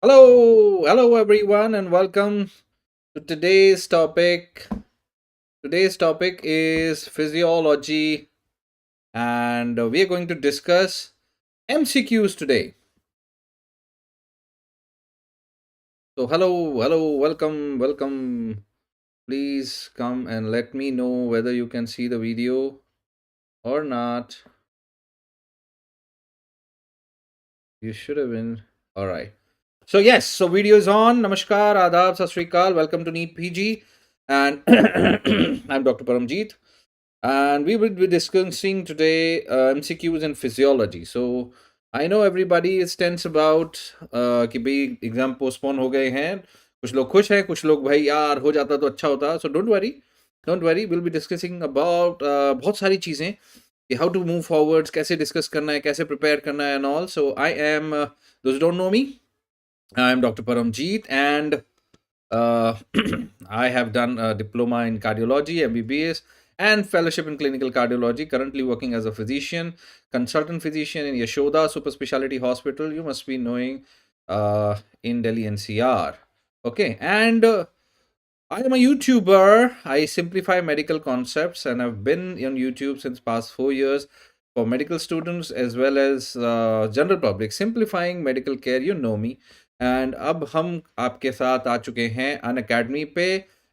Hello everyone, and welcome to today's topic. Today's topic is physiology, and we are going to discuss MCQs today. So, welcome. Please come and let me know whether you can see the video or not. You should have been. All right. So, yes, so video is on. Namaskar, Adab, Sat Sri Akal. Welcome to NEET PG. And I'm Dr. Paramjeet. And we will be discussing today MCQs in physiology. So I know everybody is tense about कि भाई exam postpone हो गए हैं. कुछ लोग खुश हैं, कुछ लोग भाई यार हो जाता तो अच्छा होता. So don't worry will be discussing about बहुत सारी चीज़ें कि हाउ टू मूव फॉरवर्ड्स, कैसे डिस्कस करना है, कैसे प्रिपेयर करना है and all. So I am those don't know me, I am doctor Paramjit and uh, I have done a diploma in cardiology, MBBS, and fellowship in clinical cardiology. Currently working as a physician, consultant physician in Yashoda Super Speciality Hospital. You must be knowing in Delhi NCR. Okay, and I am a YouTuber. I simplify medical concepts, and I've been on YouTube since past 4 years for medical students as well as general public. Simplifying medical care, you know me. And अब हम आपके साथ आ चुके हैं अन academy पे.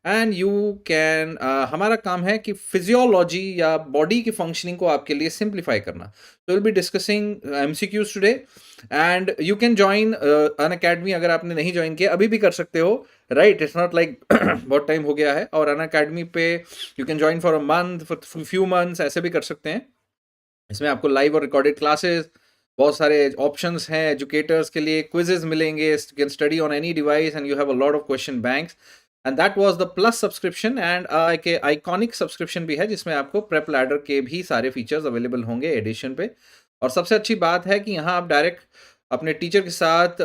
And you can हमारा काम है कि फिजियोलॉजी या बॉडी की फंक्शनिंग को आपके लिए सिंप्लीफाई करना. तो will be discussing MCQs today and you can join Unacademy. अगर आपने नहीं ज्वाइन किया अभी भी कर सकते हो, राइट. इट्स नॉट लाइक बहुत टाइम हो गया है. और अन अकेडमी पे you can join for a month, for few months, ऐसे भी कर सकते हैं. इसमें आपको लाइव और रिकॉर्डेड क्लासेस, बहुत सारे ऑप्शंस हैं एजुकेटर्स के लिए, क्विजेज मिलेंगे, you can study on any device and you have a lot of question banks. And that was the plus subscription. And के आइकॉनिक सब्सक्रिप्शन भी है जिसमें आपको प्रेप लैडर के भी सारे फीचर्स अवेलेबल होंगे एडिशन पे. और सबसे अच्छी बात है कि यहाँ आप डायरेक्ट अपने टीचर के साथ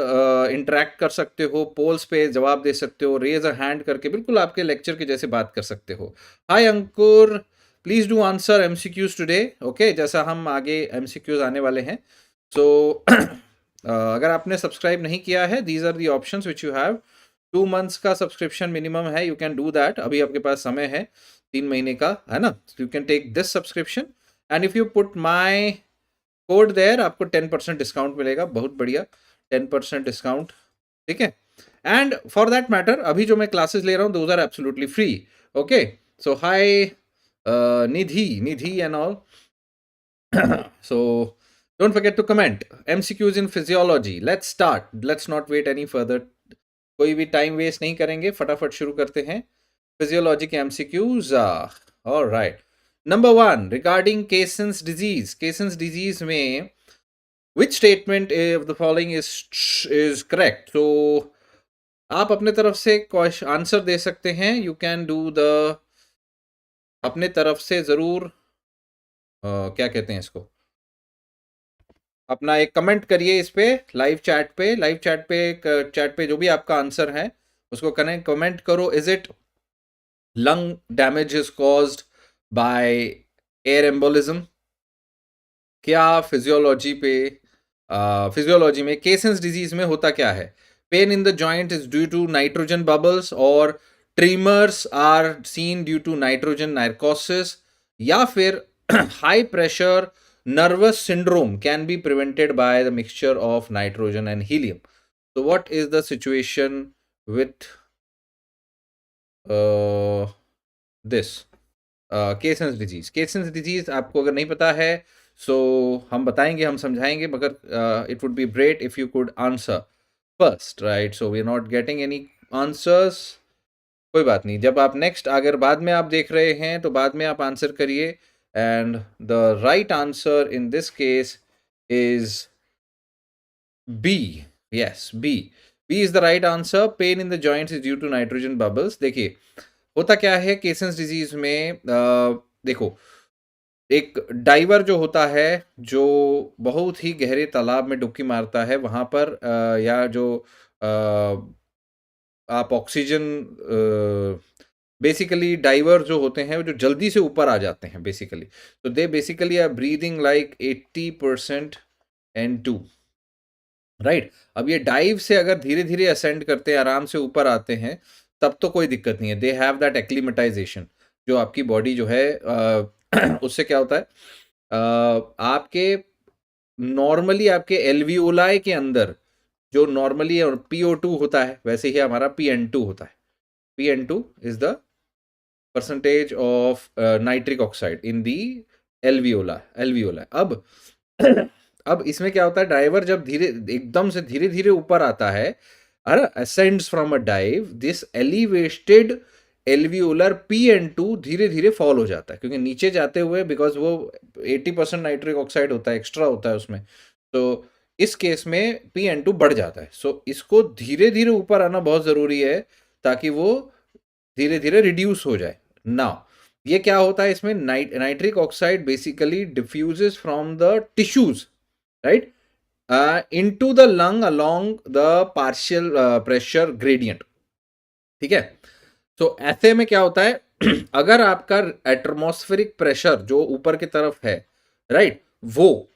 इंटरेक्ट कर सकते हो, पोल्स पे जवाब दे सकते हो, रेज अ हैंड करके बिल्कुल आपके लेक्चर के जैसे बात कर सकते हो. Hi Ankur, please do answer MCQs today. Okay, जैसा हम आगे एमसीक्यूज आने वाले हैं. सो अगर आपने सब्सक्राइब नहीं किया है, these are the options which you have. 2 months का सब्सक्रिप्शन मिनिमम है. You can do that. अभी आपके पास समय है 3 महीने का, है ना. You can take this subscription and if you put my code there आपको 10% डिस्काउंट मिलेगा. बहुत बढ़िया, 10% डिस्काउंट. ठीक है. एंड फॉर दैट मैटर अभी जो मैं क्लासेस ले रहा हूँ those are absolutely free. Okay, so hi Nidhi and all. So don't forget to comment. MCQs in physiology. Let's start. Let's not wait any further. कोई भी टाइम वेस्ट नहीं करेंगे, फटाफट शुरू करते हैं फिजियोलॉजी के MCQs. Alright. Number 1, regarding caissons disease. Caissons disease में which statement of the following is correct. तो आप अपने तरफ से आंसर दे सकते हैं. यू कैन डू द अपने तरफ से जरूर क्या कहते हैं इसको, अपना एक कमेंट करिए इस पे लाइव चैट पे. चैट पे जो भी आपका आंसर है उसको कमेंट करो. Is it lung damage is caused by air embolism? क्या फिजियोलॉजी में केसेंस डिजीज में होता क्या है? Pain in the joint is due to nitrogen bubbles और tremors are seen due to nitrogen narcosis, या फिर high pressure nervous syndrome can be prevented by the mixture of nitrogen and helium. So what is the situation with this Caisson's disease? Caisson's disease आपको अगर नहीं पता है so हम बताएंगे, हम समझाएंगे, मगर it would be great if you could answer first, right? So we're not getting any answers. कोई बात नहीं, जब आप नेक्स्ट अगर बाद में आप देख रहे हैं तो बाद में आप आंसर करिए. And the right answer in this case is B. Yes, B. B is the right answer. Pain in the joints is due to nitrogen bubbles. देखिए होता क्या है केसन्स डिजीज में. देखो, एक डाइवर जो होता है जो बहुत ही गहरे तालाब में डुबकी मारता है, वहां पर या जो आप ऑक्सीजन, बेसिकली डाइवर जो होते हैं वो जो जल्दी से ऊपर आ जाते हैं बेसिकली, तो they basically are breathing like 80% N2. Right. अब ये डाइव से अगर धीरे धीरे असेंड करते हैं, आराम से ऊपर आते हैं, तब तो कोई दिक्कत नहीं है। दे हैव दैट एक्लीमेटाइजेशन, जो आपकी बॉडी जो है उससे क्या होता है, आपके नॉर्मली आपके एल्वियोलाई के अंदर जो नॉर्मली PO2 होता है, वैसे ही हमारा PN2 होता है। PN2 is the percentage of nitric oxide in the alveola. अब इसमें क्या होता है, ड्राइवर जब धीरे एकदम से धीरे धीरे ऊपर आता है, ascends from a dive, this elevated alveolar PN2 धीरे धीरे फॉल हो जाता है, क्योंकि नीचे जाते हुए, बिकॉज वो 80% नाइट्रिक ऑक्साइड होता है, एक्स्ट्रा होता है उसमें, तो इस केस में PN2 बढ़ जाता है। सो इसको धीरे धीरे ऊपर आना बहुत ज़रूरी है, ताकि वो धीरे धीरे रिड्यूस हो जाए। नाउ ये क्या होता है इसमें, nitric oxide basically diffuses from the tissues, right, into the lung along the partial pressure gradient. ठीक है। तो ऐसे में क्या होता है अगर आपका एटमॉस्फेरिक प्रेशर जो ऊपर की तरफ है, राइट, वो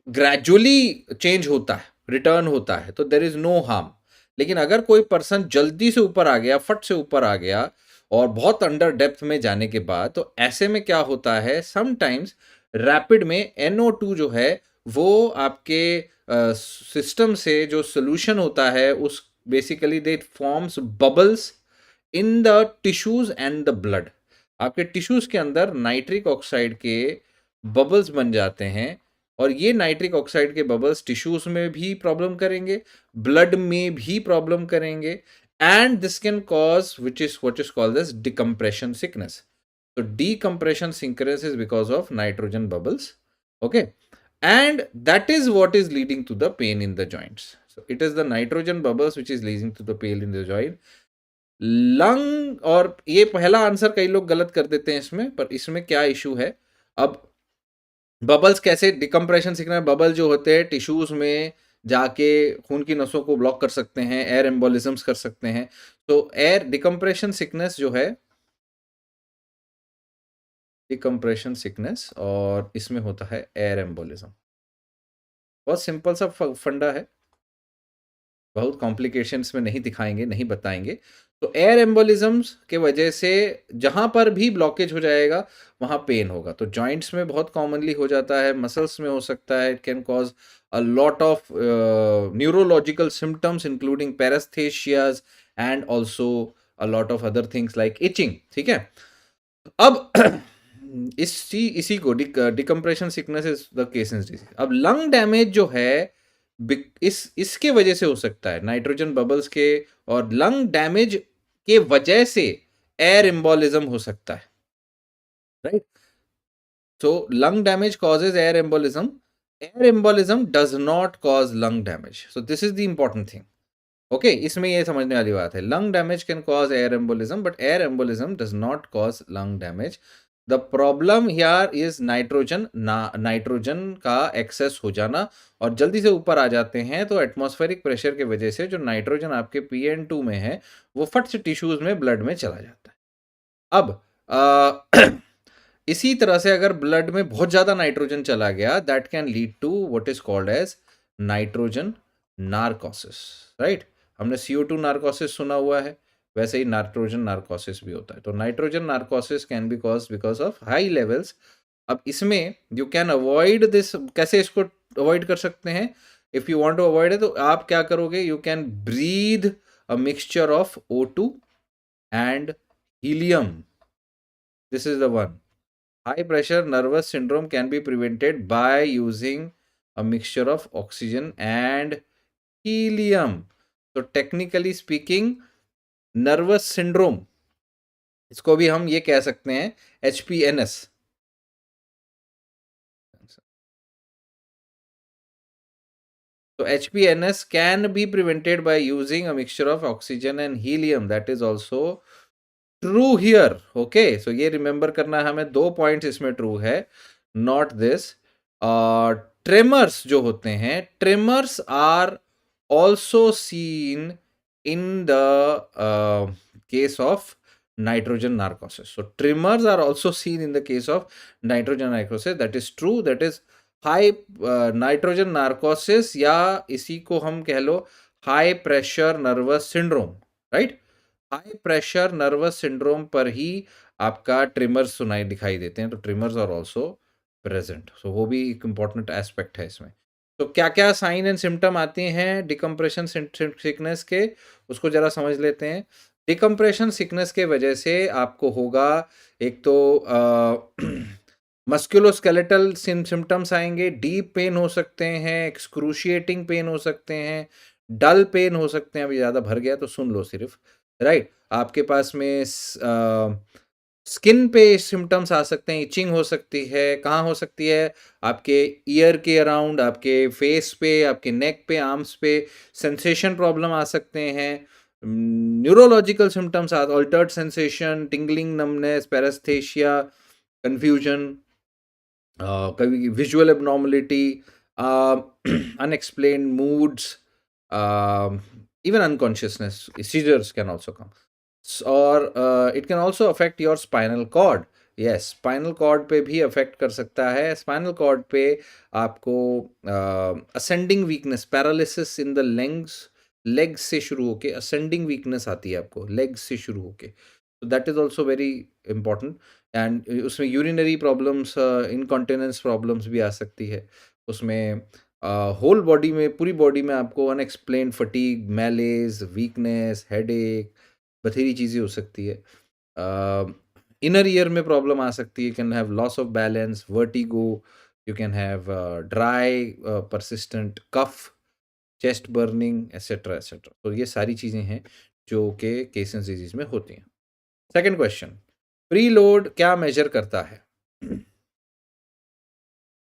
ग्रेजुअली चेंज होता है, रिटर्न होता है, तो देर इज नो हार्म। लेकिन अगर कोई पर्सन जल्दी से ऊपर आ गया, फट से ऊपर आ गया और बहुत अंडर डेप्थ में जाने के बाद, तो ऐसे में क्या होता है, समटाइम्स रैपिड में NO2 जो है वो आपके सिस्टम से जो सोल्यूशन होता है, उस basically they forms bubbles in the tissues and the blood. आपके टिश्यूज के अंदर नाइट्रिक ऑक्साइड के बबल्स बन जाते हैं, और ये नाइट्रिक ऑक्साइड के बबल्स टिश्यूज में भी प्रॉब्लम करेंगे, ब्लड में भी प्रॉब्लम करेंगे, and this can cause which is what is called as decompression sickness. तो decompression sickness is because of nitrogen bubbles, okay, and that is what is leading to the pain in the joints. So it is the nitrogen bubbles which is leading to the pain in the joint. Lung, और ये पहला answer कई लोग गलत कर देते हैं इसमें, पर इसमें क्या इशू है, अब बबल्स कैसे डिकम्प्रेशन सिकनेस, बबल जो होते हैं टिश्यूज में जाके खून की नसों को ब्लॉक कर सकते हैं, एयर एम्बोलिज्म्स कर सकते हैं। तो एयर डिकम्प्रेशन सिकनेस जो है, डिकम्प्रेशन सिकनेस, और इसमें होता है एयर एम्बोलिज्म। बहुत सिंपल सा फंडा है, बहुत कॉम्प्लिकेशंस में नहीं दिखाएंगे, नहीं बताएंगे। तो एयर एम्बोलिज्म्स के वजह से जहाँ पर भी ब्लॉकेज हो जाएगा वहाँ पेन होगा। तो जॉइंट्स में बहुत कॉमनली हो जाता है, मसल्स में हो सकता है, it can cause a lot of neurological symptoms including paraesthesias and also a lot of other things like itching. ठीक है। अब इसी को decompression sickness is the case in disease. अब लंग डैमेज जो है इसके वजह से हो सकता है, नाइट्रोजन बबल्स के, और लंग डैमेज के वजह से एयर एम्बोलिज्म हो सकता है, right. So lung damage causes air embolism, air embolism does not cause lung damage. So this is the important thing, okay. इसमें ये समझने वाली बात है, lung damage can cause air embolism, but air embolism does not cause lung damage. The problem here is nitrogen का access हो जाना, और जल्दी से ऊपर आ जाते हैं तो एटमॉस्फेरिक प्रेशर की वजह से जो नाइट्रोजन आपके PN2 में है वो फट से टिश्यूज में, ब्लड में चला जाता है। अब इसी तरह से अगर ब्लड में बहुत ज़्यादा नाइट्रोजन चला गया, that can lead to what is called as nitrogen narcosis, right. हमने CO2 नार्कोसिस सुना हुआ है, वैसे ही नाइट्रोजन नार्कोसिस भी होता है। तो nitrogen narcosis can be cause because of high levels. अब इसमें यू कैन अवॉइड दिस, कैसे इसको अवॉइड कर सकते हैं, if you want to avoid है तो आप क्या करोगे, you can breathe a mixture of O2 and helium. This is the one. High pressure nervous syndrome can be prevented by using a mixture of oxygen and helium. So technically speaking, nervous syndrome, इसको भी हम ये कह सकते हैं HPNS. So HPNS can be prevented by using a mixture of oxygen and helium. That is also true here, okay. So ये remember करना है हमें, 2 पॉइंट्स इसमें ट्रू है, नॉट दिस। ट्रेमर्स जो होते हैं, tremors are also seen in the case of nitrogen narcosis. So tremors are also seen in the case of nitrogen narcosis, that is true, that is high nitrogen narcosis, या इसी को हम कह लो high pressure nervous syndrome, right. High pressure nervous syndrome पर ही आपका tremors सुनाई दिखाई देते हैं, तो tremors are also present, so वो भी एक इम्पॉर्टेंट एस्पेक्ट है इसमें। तो क्या क्या साइन एंड सिम्टम आते हैं डिकम्प्रेशन सिकनेस के, उसको जरा समझ लेते हैं। डिकम्प्रेशन सिकनेस के वजह से आपको होगा, एक तो मस्कुलोस्केलेटल सिम्टम्स आएंगे, डीप पेन हो सकते हैं, एक्सक्रूशिएटिंग पेन हो सकते हैं, डल पेन हो सकते हैं। अभी ज़्यादा भर गया तो सुन लो सिर्फ, राइट। आपके पास में स्किन पे सिम्टम्स आ सकते हैं, इचिंग हो सकती है। कहाँ हो सकती है? आपके ईयर के अराउंड, आपके फेस पे, आपके नेक पे, आर्म्स पे सेंसेशन प्रॉब्लम आ सकते हैं। Neurological symptoms altered sensation, tingling, numbness, paraesthesia, confusion, कभी visual abnormality, unexplained moods, even unconsciousness, seizures can also come. Or it can also affect your spinal cord. Yes, spinal cord पे भी affect कर सकता है। spinal cord पे आपको ascending weakness, paralysis in the legs से शुरू होके ascending weakness आती है आपको legs से शुरू होके, so that is also very important। And उसमें यूरिनरी प्रॉब्लम्स, इनकॉन्टिनेंस प्रॉब्लम्स भी आ सकती है उसमें। होल बॉडी में, पूरी बॉडी में आपको unexplained fatigue, malaise, weakness, headache, बथेरी चीज़ें हो सकती है। इनर ईयर में प्रॉब्लम आ सकती है, you can have loss of balance, vertigo, you can have dry persistent cough, chest burning, etcetera etcetera. तो ये सारी चीज़ें हैं जो कि केसेंस डिजीज में होती हैं। सेकेंड क्वेश्चन, प्रीलोड क्या मेजर करता है?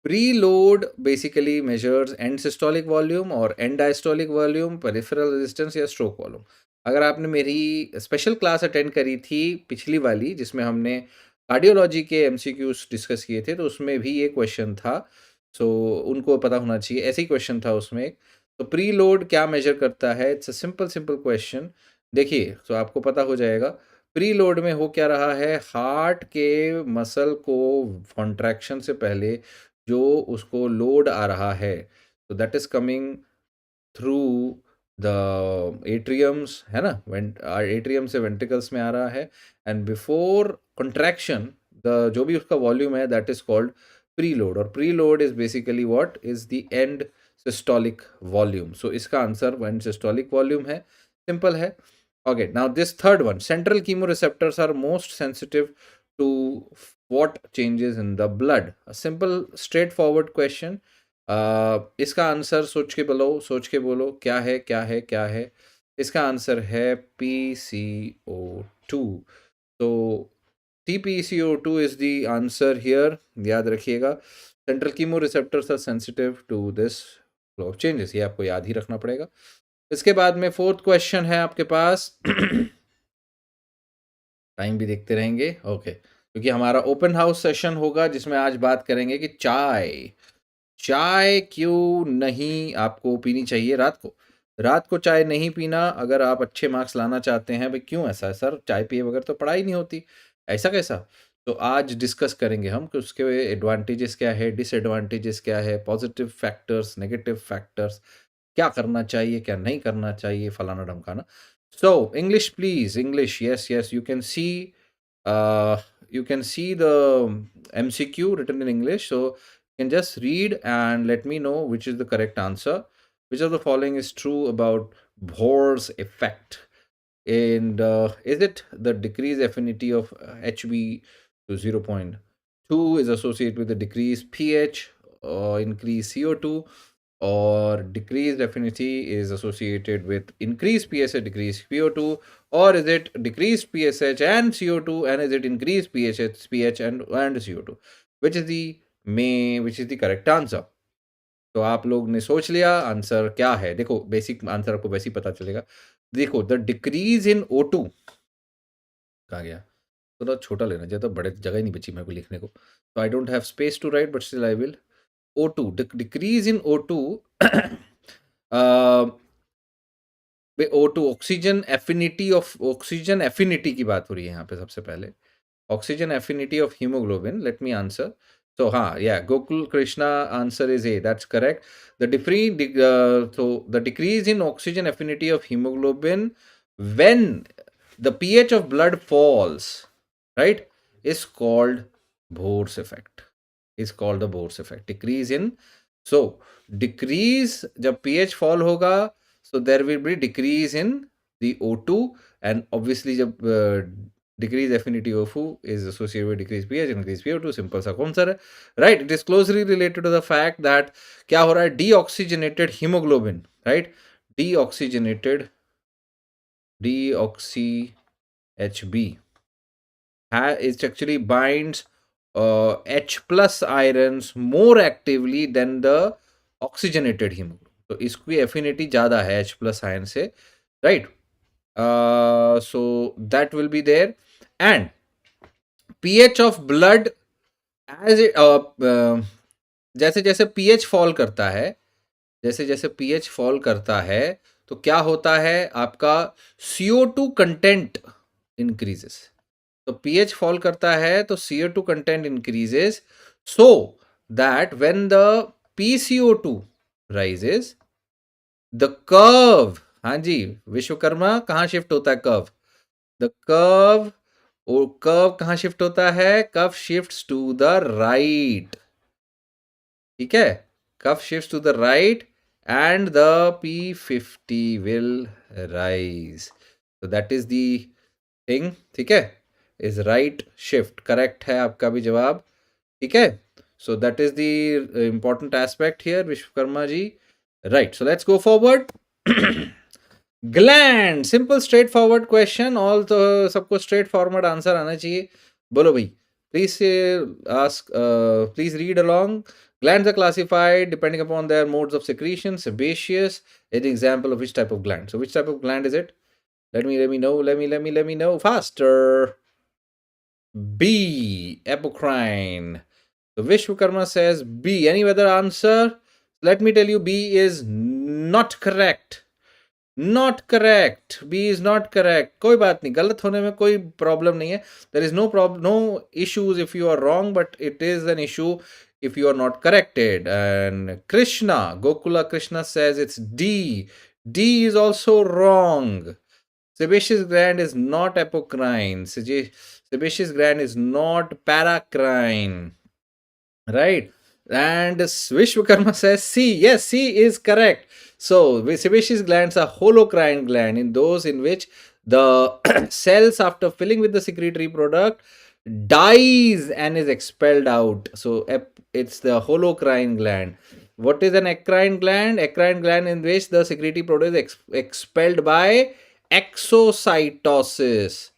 Preload basically measures end systolic volume और end diastolic volume, peripheral resistance या स्ट्रोक वॉल्यूम। अगर आपने मेरी स्पेशल क्लास अटेंड करी थी पिछली वाली, जिसमें हमने कार्डियोलॉजी के एमसीक्यूज डिस्कस किए थे, तो उसमें भी ये क्वेश्चन था, सो उनको पता होना चाहिए। ऐसे ही क्वेश्चन था उसमें एक। तो प्रीलोड क्या मेजर करता है? It's a simple simple question. देखिए, तो आपको पता हो जाएगा प्री लोड में हो क्या रहा है। हार्ट के मसल को कॉन्ट्रैक्शन से पहले जो उसको लोड आ रहा है, तो that is coming through the atriums, है ना। एट्रियम से वेंट्रिकल्स में आ रहा है, एंड बिफोर कॉन्ट्रैक्शन द जो भी उसका वॉल्यूम है, that is called preload. और preload is basically what is the end systolic volume. So इसका आंसर एंड सिस्टोलिक वॉल्यूम है, सिंपल है। Okay, now this third one, central chemoreceptors are most sensitive to what changes in the blood? A simple straightforward question. इसका answer सोच के बोलो, सोच के बोलो, क्या है क्या है क्या है? इसका आंसर है PCO2। तो TPCO2 is the answer here, याद रखिएगा। Central chemo receptors are sensitive to this flow of changes, ये आपको याद ही रखना पड़ेगा। इसके बाद में फोर्थ क्वेश्चन है आपके पास। टाइम भी देखते रहेंगे, ओके, क्योंकि हमारा ओपन हाउस सेशन होगा जिसमें आज बात करेंगे कि चाय, चाय क्यों नहीं आपको पीनी चाहिए रात को। रात को चाय नहीं पीना, अगर आप अच्छे मार्क्स लाना चाहते हैं। भाई क्यों ऐसा है सर, चाय पिए बगैर तो पढ़ाई नहीं होती, ऐसा कैसा? तो आज डिस्कस करेंगे हम कि उसके एडवांटेजेस क्या है, डिसएडवांटेजेस क्या है, पॉजिटिव फैक्टर्स, नेगेटिव फैक्टर्स, क्या करना चाहिए, क्या नहीं करना चाहिए, फलाना ढमकाना। So English please, English, yes, yes, you can see the MCQ written in English, so you can just read and let me know which is the correct answer. Which of the following is true about Bohr's effect? And is it the decreased affinity of Hb to 0.2 is associated with the decreased pH or increased CO2, or decreased affinity is associated with increased PSH, decreased PO2, or is it decreased PSH and CO2, and is it increased pH and CO2? Which is the correct answer? तो आप लोग ने सोच लिया answer क्या है। देखो, basic answer आपको वैसे ही पता चलेगा। देखो, द डिक्रीज इन O2 कहाँ गया, थोड़ा छोटा लेना चाहिए, तो बड़े जगह ही नहीं बची मेरे को लिखने को, तो I don't have space to write, but still I will. O2, decrease in O2, O2 oxygen affinity की बात हो रही है यहाँ पे। सबसे पहले oxygen affinity of haemoglobin, let me answer. So, yeah, Gokul Krishna answer is A. That's correct. So the decrease in oxygen affinity of hemoglobin when the pH of blood falls, right, is called Bohr's effect. Is called the Bohr's effect. Decrease in, so decrease जब pH fall होगा, so there will be decrease in the O2, and obviously जब decrease affinity of O is associated with decreased pH, increased PO2, simple सा कौन सा है, right? It is closely related to the fact that क्या हो रहा है, deoxygenated hemoglobin, right? Deoxygenated deoxy-HB it actually binds H plus ions more actively than the oxygenated hemoglobin. तो इसकी एफिनिटी ज़्यादा है H plus ion से, right? So that will be there, and pH of blood as it जैसे जैसे pH fall करता है, जैसे जैसे pH फॉल करता है, तो क्या होता है, आपका CO2 कंटेंट इंक्रीजेस. तो pH फॉल करता है तो CO2 content increases, so that when the PCO2 rises, the curve, हाँ जी, विश्वकर्मा कहाँ शिफ्ट होता है कर्व, द कर्व, और कर्व कहाँ शिफ्ट होता है, curve shifts to the right. ठीक है, curve shifts to the right and the P50 will rise. तो दैट इज द थिंग. ठीक है, इज राइट शिफ्ट, करेक्ट है आपका भी जवाब. ठीक है, so that is the important aspect here, Vishwakarma ji. Right, so let's go forward. Gland, simple straightforward question, all तो सबको straightforward answer आना चाहिए. बोलो भाई, please ask, please read along. Glands are classified depending upon their modes of secretion. Sebaceous is an example of which type of gland. So which type of gland is it? Let me know faster. B, apocrine. So Vishwakarma says B. Any other answer? Let me tell you, B is not correct. Not correct. B is not correct. कोई बात नहीं, गलत होने में कोई problem नहीं है. There is no problem, no issues if you are wrong, but it is an issue if you are not corrected. And Krishna, Gokula Krishna says it's D. D is also wrong. Sebaceous gland is not apocrine. Sebaceous gland is not paracrine. Right? And Vishwakarma says C. Yes, C is correct. So, sebaceous glands are holocrine gland, in those in which the cells, after filling with the secretory product, dies and is expelled out. So, it's the holocrine gland. What is an eccrine gland? Eccrine gland in which the secretory product is expelled by exocytosis.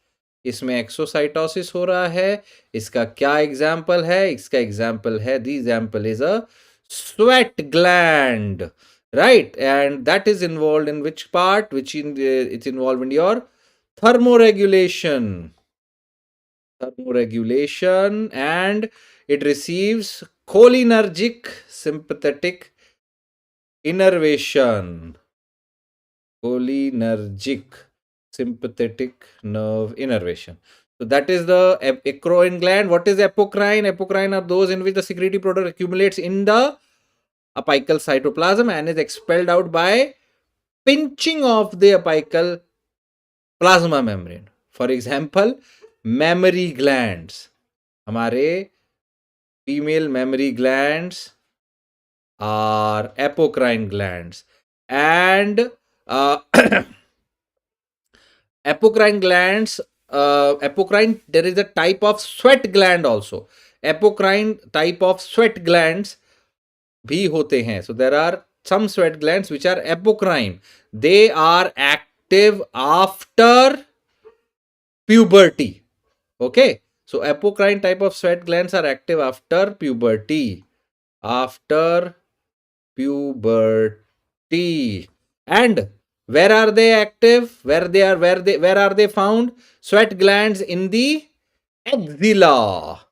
इसमें exocytosis हो रहा है. इसका क्या example है? इसका example है, the example is a sweat gland, right? And that is involved in which part? It's involved in your thermoregulation. And it receives cholinergic sympathetic innervation. Cholinergic sympathetic nerve innervation. So that is the eccrine gland. What is apocrine? Apocrine are those in which the secretory product accumulates in the apical cytoplasm and is expelled out by pinching of the apical plasma membrane. For example, mammary glands. हमारे female mammary glands are apocrine glands, and apocrine glands, apocrine, there is a type of sweat gland also. Apocrine type of sweat glands भी होते हैं. So there are some sweat glands which are apocrine. They are active after puberty. Okay, so apocrine type of sweat glands are active after puberty. After puberty. And where are they active? Where are they found? Sweat glands in the axilla.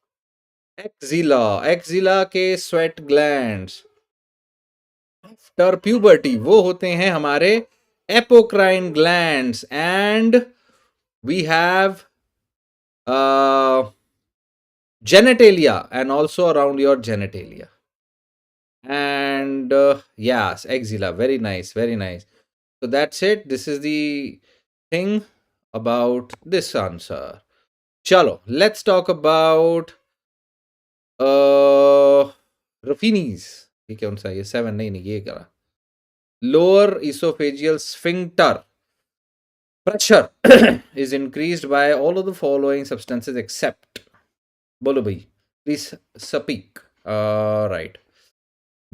Axilla के sweat glands after puberty वो होते हैं हमारे apocrine glands. And we have genitalia, and also around your genitalia. And yes, axilla. Very nice, very nice. So that's it. This is the thing about this answer. Chalo, let's talk about Ruffini's. ये कौन सा? ये 7 नहीं नहीं ये करा. Lower esophageal sphincter pressure is increased by all of the following substances except. बोलो भाई. Please speak. Right.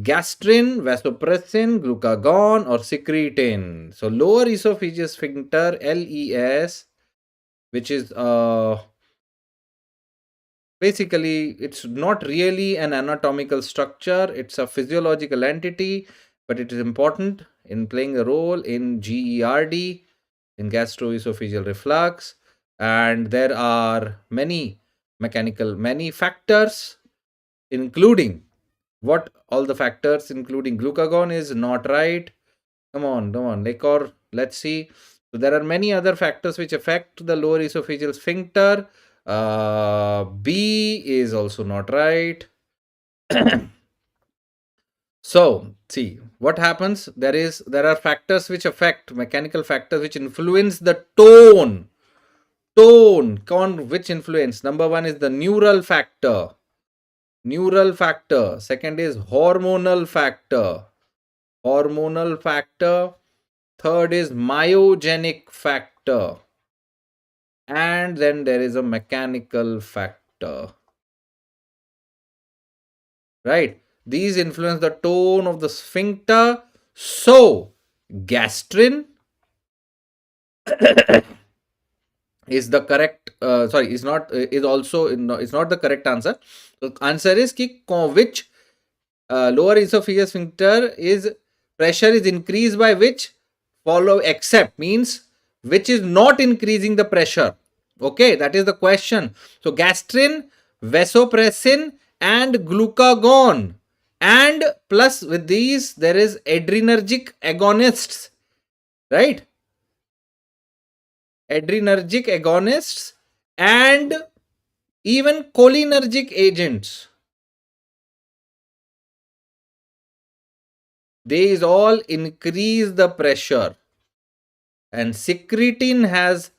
Gastrin, vasopressin, glucagon, or secretin. So lower esophageal sphincter, LES, which is basically it's not really an anatomical structure, it's a physiological entity, but it is important in playing a role in GERD, in gastroesophageal reflux, and there are many many factors, including what all the factors, including glucagon is not right. Come on, like, or let's see. So there are many other factors which affect the lower esophageal sphincter. B is also not right. So see what happens. There are factors which affect, mechanical factors which influence the tone. Which influence. Number one is the neural factor. Second is hormonal factor. Third is myogenic factor. And then there is a mechanical factor. Right? These influence the tone of the sphincter. So, gastrin is the correct, is not, is also, it's not the correct answer. The answer is which lower esophageal sphincter is pressure is increased by which follow except means which is not increasing the pressure. Okay, that is the question. So gastrin, vasopressin, and glucagon, and plus with these there is adrenergic agonists, right? Adrenergic agonists and even cholinergic agents. These all increase the pressure, and secretin has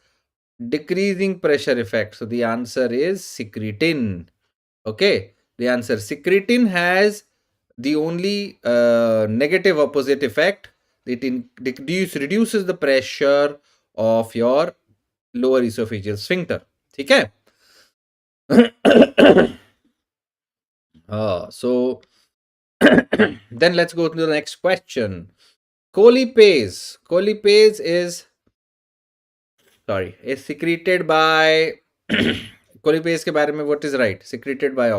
decreasing pressure effect. So the answer is secretin. Okay, the answer secretin has the only negative opposite effect. It reduces the pressure of your lower esophageal sphincter. Okay. So then let's go to the next question. Colipase is secreted by colipase के बारे में what is right? Secreted by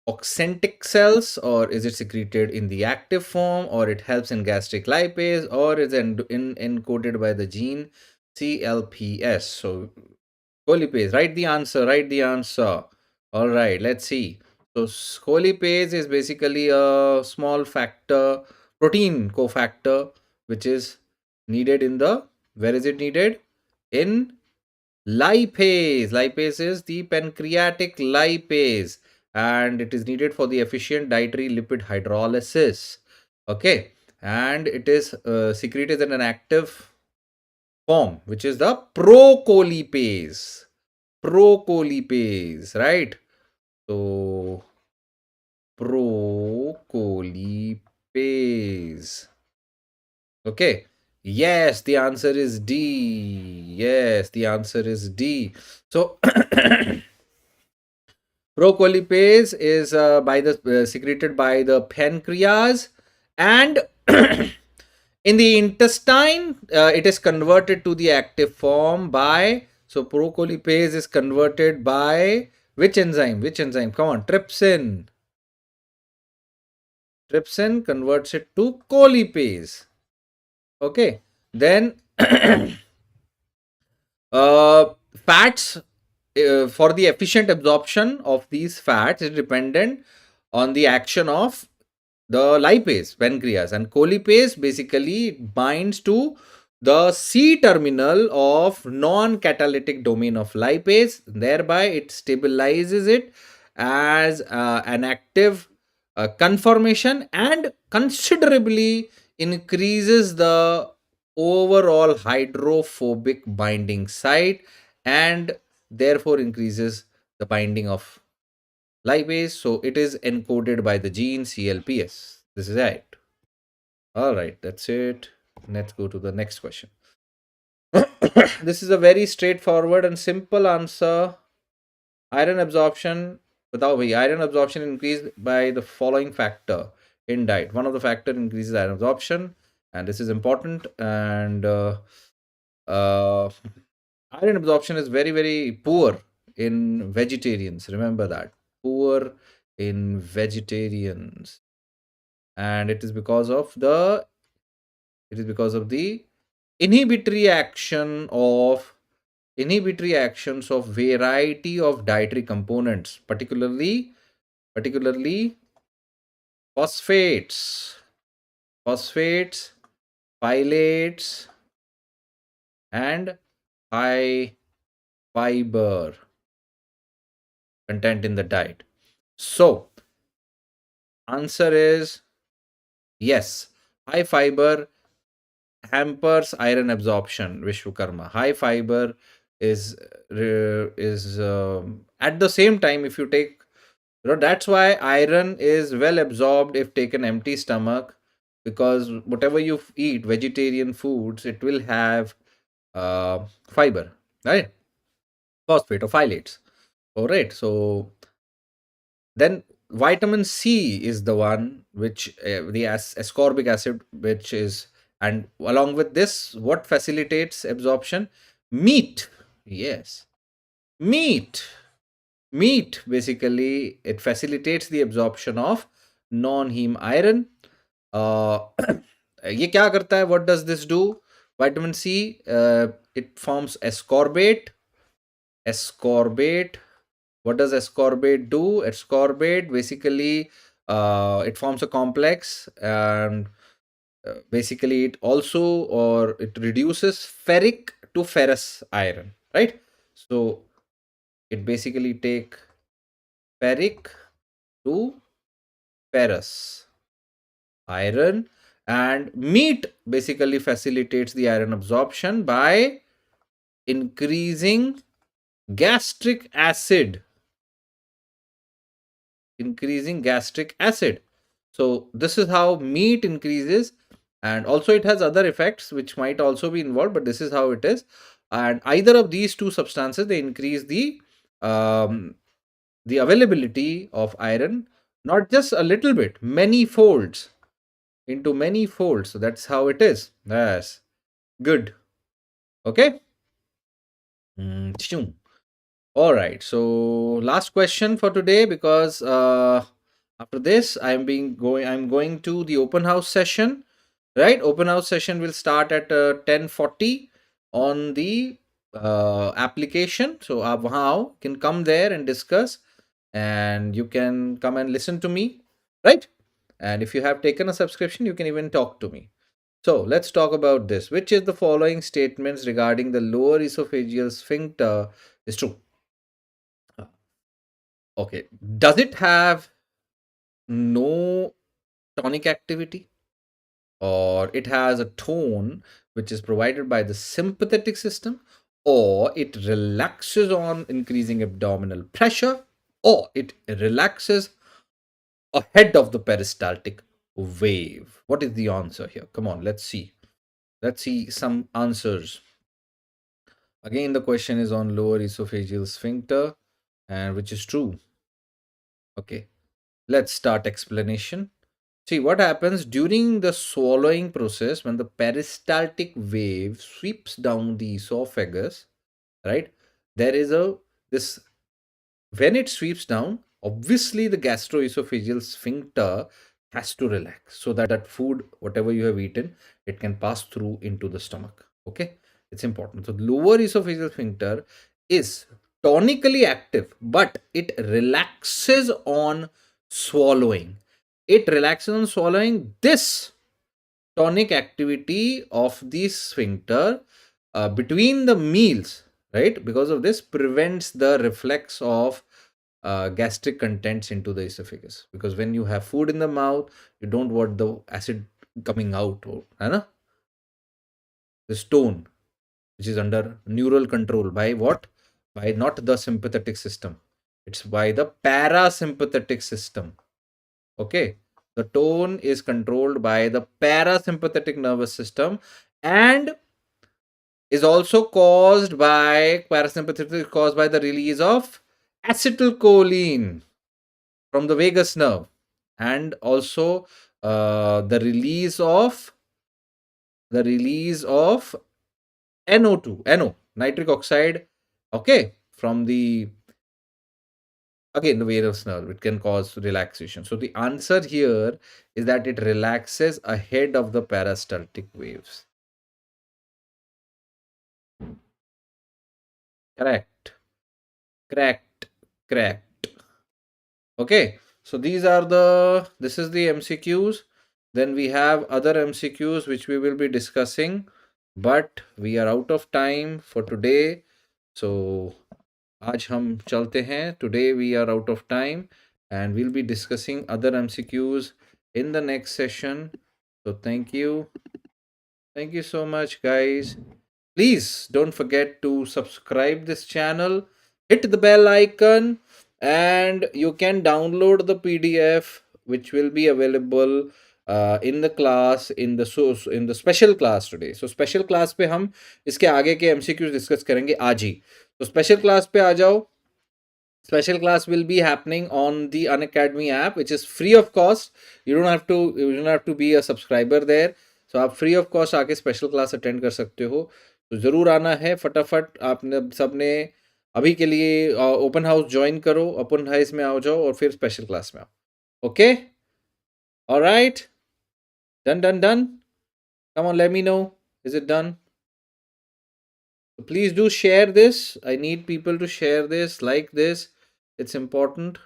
oxyntic cells, or is it secreted in the active form, or it helps in gastric lipase, or is encoded by the gene CLPS? So colipase, write the answer. All right, let's see. So colipase is basically a small factor, protein cofactor, which is needed in the, where is it needed? In lipase. Lipase is the pancreatic lipase, and it is needed for the efficient dietary lipid hydrolysis. Okay, and it is secreted in an active form, which is the procolipase. Right? So procolipase. Okay. Yes, the answer is D. So procolipase is secreted by the pancreas, and in the intestine it is converted to the active form by, so procolipase is converted by which enzyme? Come on, trypsin converts it to colipase. Okay, then fats, for the efficient absorption of these fats is dependent on the action of the lipase, pancreas, and colipase basically binds to the C terminal of non-catalytic domain of lipase. Thereby, it stabilizes it as an active conformation and considerably increases the overall hydrophobic binding site and therefore increases the binding of lipase. So it is encoded by the gene CLPS. This is it. All right, that's it. Let's go to the next question. This is a very straightforward and simple answer. Iron absorption iron absorption increased by the following factor in diet. One of the factor increases iron absorption, and this is important. And uh, iron absorption is very very poor in vegetarians. Remember that, poor in vegetarians, and it is because of the inhibitory action of inhibitory actions of variety of dietary components, particularly phosphates, phosphates, phylates, and high fiber content in the diet. So, answer is yes. High fiber hampers iron absorption. Vishwakarma. High fiber is at the same time, if you take, that's why iron is well absorbed if taken empty stomach, because whatever you eat, vegetarian foods, it will have fiber, right? Phosphate or phylates. All right. So then vitamin C is the one which the ascorbic acid, which is, and along with this, what facilitates absorption? Meat. Yes, meat. Meat basically it facilitates the absorption of non-heme iron. uh, ये क्या करता है? What does this do? Vitamin C, it forms ascorbate. Ascorbate. What does ascorbate do? Ascorbate basically it forms a complex, and basically it also, or it reduces ferric to ferrous iron, right? So it basically take ferric to ferrous iron, and meat basically facilitates the iron absorption by increasing gastric acid. So this is how meat increases, and also it has other effects which might also be involved, but this is how it is. And either of these two substances, they increase um, the availability of iron, not just a little bit, many folds, into many folds. So that's how it is. Yes, good. Okay. Shoo. All right. So last question for today, because after this I'm going to the open house session. Right, open house session will start at 10:40 on the application. So आप वहाँ can come there and discuss, and you can come and listen to me, right? And if you have taken a subscription, you can even talk to me. So let's talk about this. Which is the following statements regarding the lower esophageal sphincter is true? Okay. Does it have no tonic activity, or it has a tone which is provided by the sympathetic system, or it relaxes on increasing abdominal pressure, or it relaxes ahead of the peristaltic wave? What is the answer here? Come on, let's see. Let's see some answers. Again, the question is on lower esophageal sphincter, and which is true. Okay, let's start explanation. See what happens during the swallowing process when the peristaltic wave sweeps down the esophagus, right? There is a this When it sweeps down, obviously the gastroesophageal sphincter has to relax so that food, whatever you have eaten, it can pass through into the stomach. Okay, it's important. So lower esophageal sphincter is tonically active, but it relaxes on swallowing. This tonic activity of the sphincter between the meals, right? Because of this prevents the reflex of gastric contents into the esophagus, because when you have food in the mouth, you don't want the acid coming out, or है ना? The stone, which is under neural control by what? By not the sympathetic system, it's by the parasympathetic system. Okay, the tone is controlled by the parasympathetic nervous system, and is also caused by parasympathetic, caused by the release of acetylcholine from the vagus nerve, and also the release of NO2, NO, nitric oxide, okay, from the, again, the vagus nerve. It can cause relaxation. So the answer here is that it relaxes ahead of the peristaltic waves. Correct, correct, correct. Okay, so this is the MCQs. Then we have other MCQs which we will be discussing, but we are out of time for today. So आज हम चलते हैं. Today we are out of time, and we'll be discussing other MCQs in the next session. So thank you. Thank you so much, guys. Please don't forget to subscribe this channel, hit the bell icon, and you can download the PDF which will be available in the class, in the source, in the special class today. So special class पे हम इसके आगे के MCQs discuss करेंगे आज ही. तो special class पे आ जाओ. Special class will be happening on the Unacademy app, which is free of cost. You don't have to be a subscriber there. So आप free of cost आके special class attend कर सकते हो. तो ज़रूर आना है फटाफट. आपने सबने अभी के लिए ओपन हाउस ज्वाइन करो, ओपन हाउस में आओ जाओ और फिर स्पेशल क्लास में आओ. Okay, alright, done. Come on, let me know. Is it done? Please do share this. I need people to share this, like this. It's important.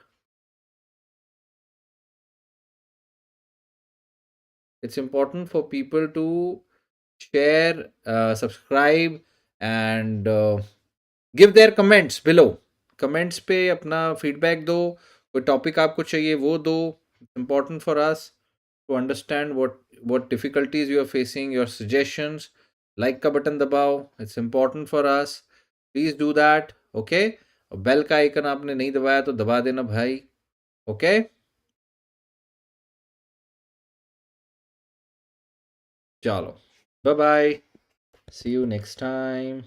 It's important for people to share, subscribe, and give their comments below. Comments पे अपना feedback दो. कोई topic आपको चाहिए वो दो. It's important for us to understand what difficulties you are facing, your suggestions. Like का button दबाओ. It's important for us. Please do that. Okay. Bell का आइकन आपने नहीं दबाया तो दबा देना भाई. Okay. चलो, bye bye. See you next time.